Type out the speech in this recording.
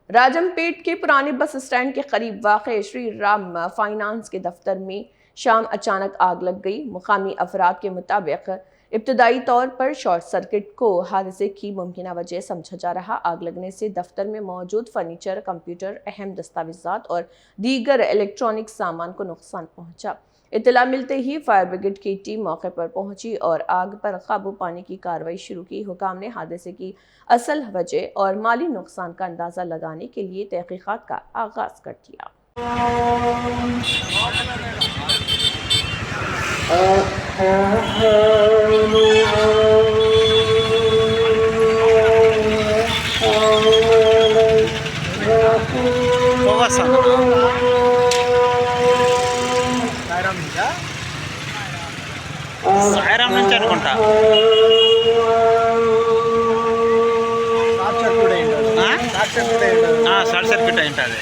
राजमपेट के पुराने bus stand के करीब वाक़ श्री राम फाइनेंस के दफ्तर में शाम अचानक आग लग गई। मुकामी अफराद के मुताबिक इब्तदाई तौर पर शॉर्ट सर्किट को हादसे की मुमकिन वजह समझा जा रहा। आग लगने से दफ्तर में मौजूद फर्नीचर, कंप्यूटर, अहम दस्तावेजात और दीगर इलेक्ट्रॉनिक सामान को नुकसान पहुंचा। इत्तला मिलते ही फायर ब्रिगेड की टीम मौके पर पहुंची और आग पर काबू पाने की कार्रवाई शुरू की। हुकाम ने हादसे की असल वजह और माली नुकसान का अंदाजा लगाने के लिए तहकीकात का आगाज कर दिया। సాయిరాం నుంచి అనుకుంటా షార్ట్ సర్క్యూట్ అయి ఉంటుంది.